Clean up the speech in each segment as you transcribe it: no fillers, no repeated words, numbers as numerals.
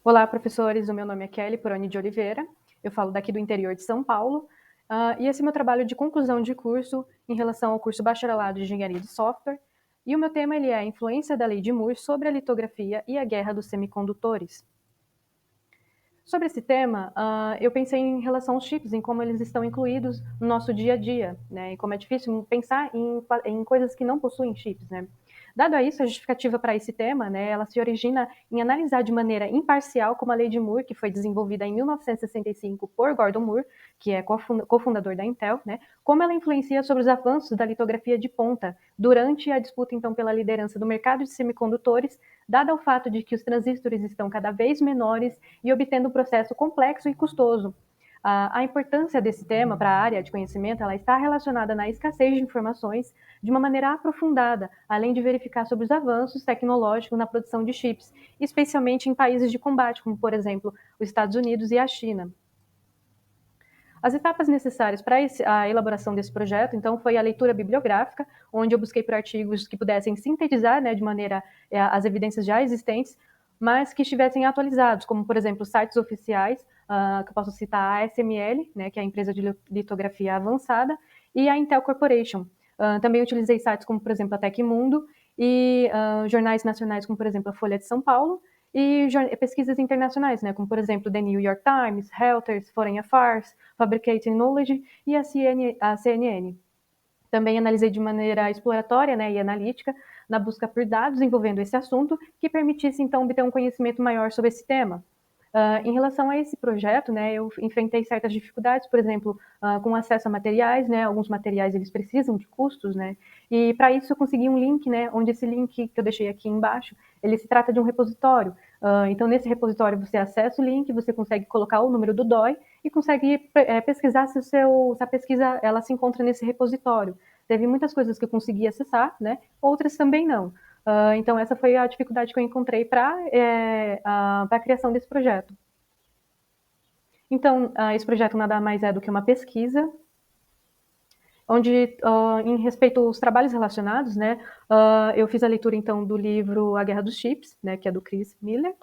Olá, professores. O meu nome é Kelly Porani de Oliveira. Eu falo daqui do interior de São Paulo. E esse é meu trabalho de conclusão de curso em relação ao curso Bacharelado de Engenharia de Software. E o meu tema é a influência da Lei de Moore sobre a litografia e a guerra dos semicondutores. Sobre esse tema, eu pensei em relação aos chips, em como eles estão incluídos no nosso dia a dia, né? E como é difícil pensar em coisas que não possuem chips, né? Dado a isso, a justificativa para esse tema, né, ela se origina em analisar de maneira imparcial como a Lei de Moore, que foi desenvolvida em 1965 por Gordon Moore, que é cofundador da Intel, né, como ela influencia sobre os avanços da litografia de ponta durante a disputa, então, pela liderança do mercado de semicondutores, dado o fato de que os transistores estão cada vez menores e obtendo um processo complexo e custoso. A importância desse tema para a área de conhecimento ela está relacionada na escassez de informações de uma maneira aprofundada, além de verificar sobre os avanços tecnológicos na produção de chips, especialmente em países de combate, como, por exemplo, os Estados Unidos e a China. As etapas necessárias para a elaboração desse projeto, então, foi a leitura bibliográfica, onde eu busquei por artigos que pudessem sintetizar, né, de maneira as evidências já existentes, mas que estivessem atualizados, como, por exemplo, sites oficiais, que eu posso citar a ASML, né, que é a empresa de litografia avançada, e a Intel Corporation. Também utilizei sites como, por exemplo, a Tecmundo e jornais nacionais como, por exemplo, a Folha de São Paulo, e pesquisas internacionais, né, como, por exemplo, The New York Times, Reuters, Foreign Affairs, Fabricating Knowledge e a CNN. Também analisei de maneira exploratória, né, e analítica na busca por dados envolvendo esse assunto que permitisse, então, obter um conhecimento maior sobre esse tema. Em relação a esse projeto, né, eu enfrentei certas dificuldades, por exemplo, com acesso a materiais, né, alguns materiais eles precisam de custos, né, e para isso eu consegui um link, né, onde esse link que eu deixei aqui embaixo, ele se trata de um repositório. Então, nesse repositório você acessa o link, você consegue colocar o número do DOI e consegue pesquisar se a pesquisa ela se encontra nesse repositório. Teve muitas coisas que eu consegui acessar, né, outras também não. Então, essa foi a dificuldade que eu encontrei para a criação desse projeto. Então, esse projeto nada mais é do que uma pesquisa, onde, em respeito aos trabalhos relacionados, né, eu fiz a leitura, então, do livro A Guerra dos Chips, né, que é do Chris Miller.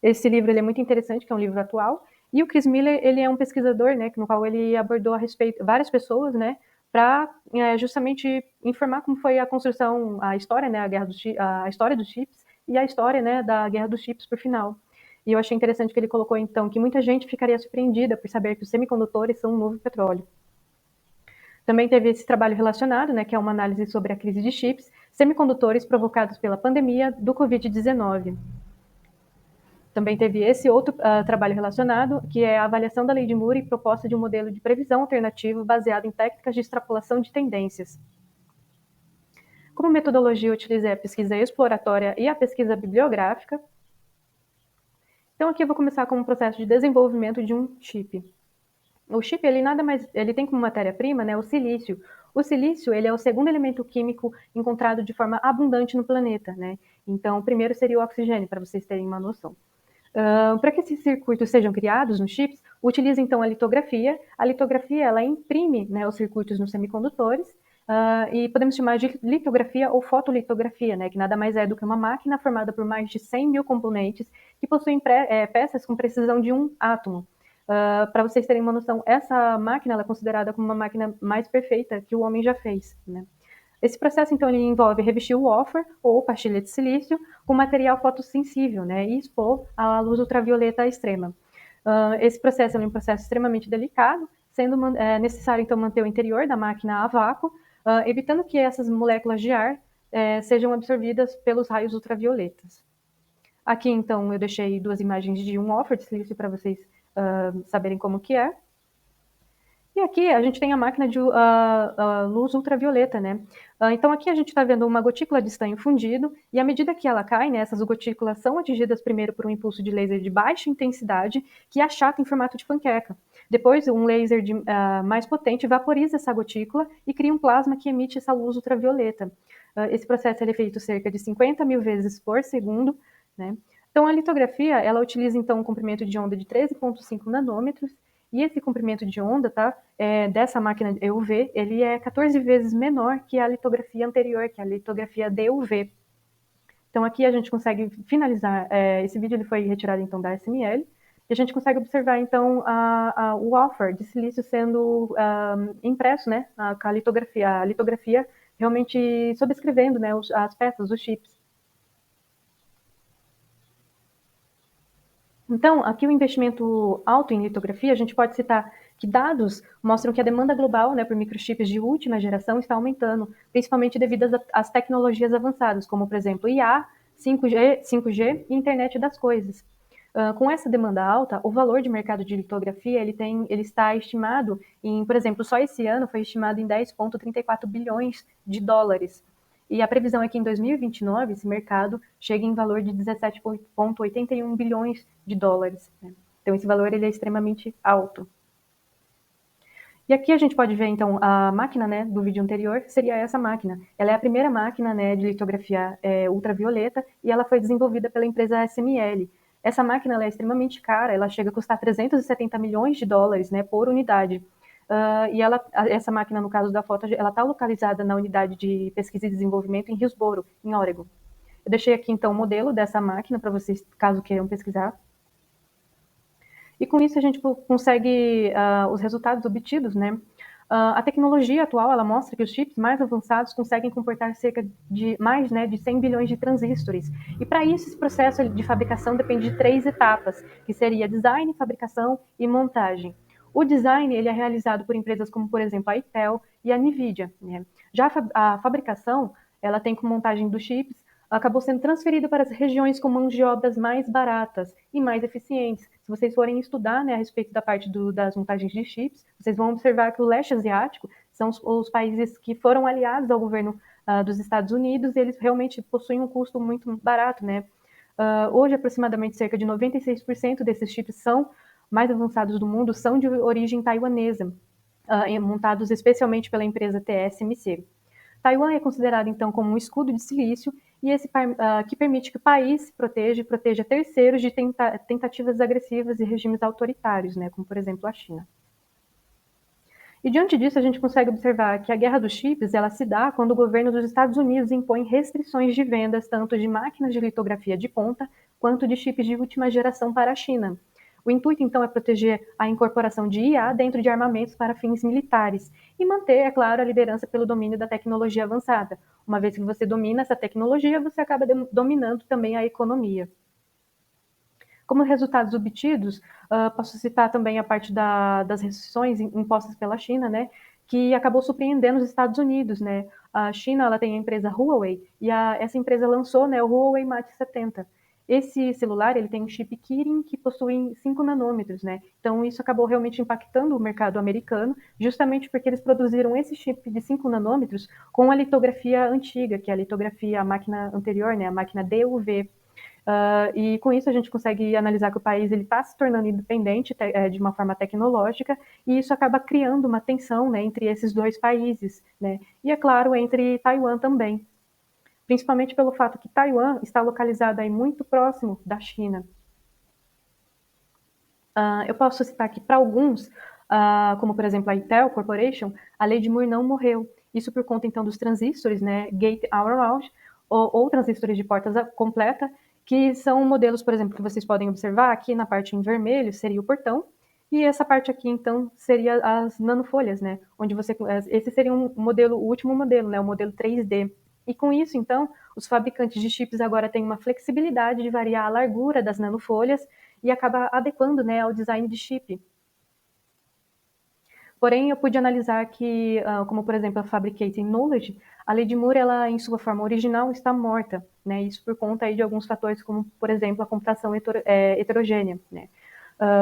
Esse livro ele é muito interessante, que é um livro atual, e o Chris Miller, ele é um pesquisador, né, no qual ele abordou a respeito várias pessoas, né, para justamente informar como foi a construção, a história, né, a história dos chips e a história, né, da Guerra dos Chips por final. E eu achei interessante que ele colocou, então, que muita gente ficaria surpreendida por saber que os semicondutores são um novo petróleo. Também teve esse trabalho relacionado, né, que é uma análise sobre a crise de chips, semicondutores provocados pela pandemia do Covid-19. Também teve esse outro trabalho relacionado, que é a avaliação da lei de Moore e proposta de um modelo de previsão alternativo baseado em técnicas de extrapolação de tendências. Como metodologia, eu utilizei a pesquisa exploratória e a pesquisa bibliográfica. Então, aqui eu vou começar com um processo de desenvolvimento de um chip. O chip, ele nada mais, ele tem como matéria-prima, né, o silício. O silício, ele é o segundo elemento químico encontrado de forma abundante no planeta, né? Então, o primeiro seria o oxigênio, para vocês terem uma noção. Para que esses circuitos sejam criados nos chips, utiliza então a litografia. A litografia, ela imprime, né, os circuitos nos semicondutores, e podemos chamar de litografia ou fotolitografia, né, que nada mais é do que uma máquina formada por mais de 100 mil componentes que possuem peças com precisão de um átomo. Para vocês terem uma noção, essa máquina ela é considerada como uma máquina mais perfeita que o homem já fez, né? Esse processo, então, ele envolve revestir o wafer, ou pastilha de silício, com material fotossensível, né, e expor à luz ultravioleta extrema. Esse processo é um processo extremamente delicado, sendo necessário, então, manter o interior da máquina a vácuo, evitando que essas moléculas de ar sejam absorvidas pelos raios ultravioletas. Aqui, então, eu deixei duas imagens de um wafer de silício para vocês saberem como que é. E aqui a gente tem a máquina de luz ultravioleta, né? Então aqui a gente está vendo uma gotícula de estanho fundido, e à medida que ela cai, né, essas gotículas são atingidas primeiro por um impulso de laser de baixa intensidade, que achata em formato de panqueca. Depois, um laser mais potente vaporiza essa gotícula e cria um plasma que emite essa luz ultravioleta. Esse processo é feito cerca de 50 mil vezes por segundo, né? Então a litografia, ela utiliza então um comprimento de onda de 13,5 nanômetros, e esse comprimento de onda, tá, dessa máquina EUV, ele é 14 vezes menor que a litografia anterior, que é a litografia DUV. Então aqui a gente consegue finalizar, esse vídeo ele foi retirado então da SML, e a gente consegue observar então o wafer de silício sendo impresso, né, com a litografia realmente sobrescrevendo, né, as peças, os chips. Então, aqui o investimento alto em litografia, a gente pode citar que dados mostram que a demanda global, né, por microchips de última geração está aumentando, principalmente devido às tecnologias avançadas, como, por exemplo, IA, 5G e internet das coisas. Com essa demanda alta, o valor de mercado de litografia ele está estimado em, por exemplo, só esse ano foi estimado em 10,34 bilhões de dólares. E a previsão é que em 2029 esse mercado chegue em valor de 17,81 bilhões de dólares. Né? Então esse valor ele é extremamente alto. E aqui a gente pode ver, então, a máquina, né, do vídeo anterior seria essa máquina. Ela é a primeira máquina, né, de litografia ultravioleta e ela foi desenvolvida pela empresa SML. Essa máquina ela é extremamente cara, ela chega a custar 370 milhões de dólares, né, por unidade. E essa máquina, no caso da foto, ela está localizada na unidade de pesquisa e desenvolvimento em Hillsboro, em Oregon. Eu deixei aqui, então, o modelo dessa máquina para vocês, caso queiram pesquisar. E com isso a gente consegue os resultados obtidos, né? A tecnologia atual, ela mostra que os chips mais avançados conseguem comportar cerca de mais, né, de 100 bilhões de transistores. E para isso, esse processo de fabricação depende de 3 etapas, que seria design, fabricação e montagem. O design ele é realizado por empresas como, por exemplo, a Intel e a Nvidia. Né? Já a fabricação, ela tem como montagem dos chips, acabou sendo transferida para as regiões com mãos de obras mais baratas e mais eficientes. Se vocês forem estudar, né, a respeito da parte das montagens de chips, vocês vão observar que o leste asiático são os países que foram aliados ao governo dos Estados Unidos e eles realmente possuem um custo muito barato, né? Hoje, aproximadamente cerca de 96% desses chips são mais avançados do mundo são de origem taiwanesa, montados especialmente pela empresa TSMC. Taiwan é considerado, então, como um escudo de silício e que permite que o país se proteja terceiros de tentativas agressivas e regimes autoritários, né, como, por exemplo, a China. E diante disso, a gente consegue observar que a guerra dos chips ela se dá quando o governo dos Estados Unidos impõe restrições de vendas tanto de máquinas de litografia de ponta quanto de chips de última geração para a China. O intuito, então, é proteger a incorporação de IA dentro de armamentos para fins militares e manter, é claro, a liderança pelo domínio da tecnologia avançada. Uma vez que você domina essa tecnologia, você acaba dominando também a economia. Como resultados obtidos, posso citar também a parte das restrições impostas pela China, né, que acabou surpreendendo os Estados Unidos. Né. A China ela tem a empresa Huawei, e essa empresa lançou, né, o Huawei Mate 70. Esse celular ele tem um chip Kirin que possui 5 nanômetros, né? Então isso acabou realmente impactando o mercado americano, justamente porque eles produziram esse chip de 5 nanômetros com a litografia antiga, que é a litografia, a máquina anterior, né? A máquina DUV. E com isso a gente consegue analisar que o país está se tornando independente de uma forma tecnológica e isso acaba criando uma tensão, né, entre esses dois países, né, e é claro entre Taiwan também, principalmente pelo fato que Taiwan está localizada aí muito próximo da China. Eu posso citar aqui para alguns, como por exemplo a Intel Corporation, a lei de Moore não morreu. Isso por conta então dos transistores, né, Gate-All-Around, ou transistores de porta completa, que são modelos, por exemplo, que vocês podem observar aqui na parte em vermelho seria o portão, e essa parte aqui então seria as nanofolhas, né, onde esse seria um modelo, o último modelo, né, o modelo 3D. E com isso então, os fabricantes de chips agora têm uma flexibilidade de variar a largura das nanofolhas e acaba adequando, né, ao design de chip. Porém, eu pude analisar que, como por exemplo a Fabricating Knowledge, a lei de Moore, ela, em sua forma original, está morta, né? Isso por conta aí de alguns fatores, como por exemplo a computação heterogênea, né?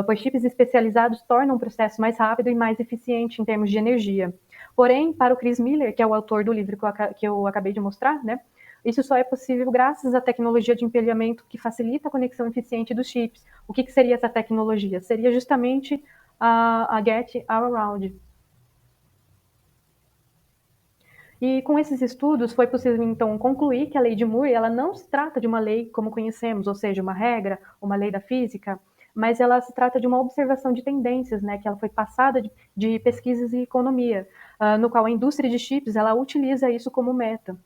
Pois chips especializados tornam o processo mais rápido e mais eficiente em termos de energia. Porém, para o Chris Miller, que é o autor do livro que eu acabei de mostrar, né? Isso só é possível graças à tecnologia de empilhamento que facilita a conexão eficiente dos chips. O que seria essa tecnologia? Seria justamente a Gate-All-Around. E com esses estudos foi possível então concluir que a lei de Moore ela não se trata de uma lei como conhecemos, ou seja, uma regra, uma lei da física, mas ela se trata de uma observação de tendências, né, que ela foi passada de pesquisas e economia, no qual a indústria de chips ela utiliza isso como meta.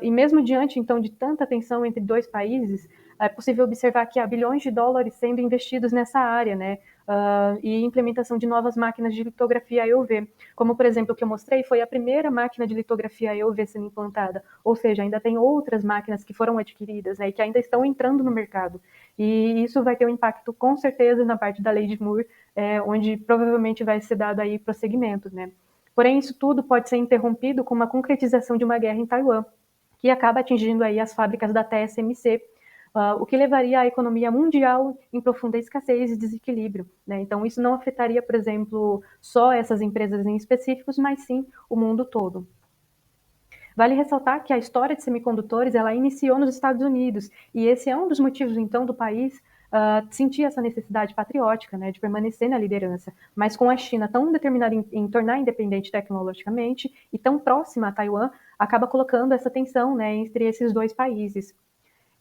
e mesmo diante, então, de tanta tensão entre dois países, é possível observar que há bilhões de dólares sendo investidos nessa área, né? E implementação de novas máquinas de litografia EUV. Como, por exemplo, o que eu mostrei foi a primeira máquina de litografia EUV sendo implantada, ou seja, ainda tem outras máquinas que foram adquiridas, né, e que ainda estão entrando no mercado. E isso vai ter um impacto, com certeza, na parte da lei de Moore, onde provavelmente vai ser dado aí prosseguimento, né? Porém, isso tudo pode ser interrompido com uma concretização de uma guerra em Taiwan, que acaba atingindo aí as fábricas da TSMC, o que levaria a economia mundial em profunda escassez e desequilíbrio, né? Então, isso não afetaria, por exemplo, só essas empresas em específicos, mas sim o mundo todo. Vale ressaltar que a história de semicondutores ela iniciou nos Estados Unidos, e esse é um dos motivos, então, do país sentir essa necessidade patriótica, né, de permanecer na liderança. Mas com a China tão determinada em tornar independente tecnologicamente e tão próxima a Taiwan, acaba colocando essa tensão, né, entre esses dois países.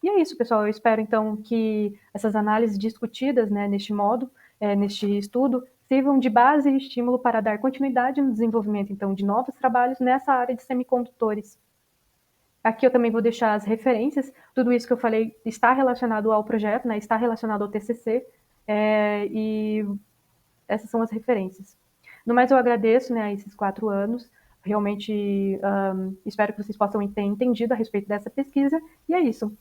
E é isso, pessoal. Eu espero, então, que essas análises discutidas, né, neste modo, neste estudo, sirvam de base e estímulo para dar continuidade no desenvolvimento, então, de novos trabalhos nessa área de semicondutores. Aqui eu também vou deixar as referências. Tudo isso que eu falei está relacionado ao projeto, né, está relacionado ao TCC, e essas são as referências. No mais, eu agradeço, né, a esses 4 anos. Realmente espero que vocês possam ter entendido a respeito dessa pesquisa. E é isso.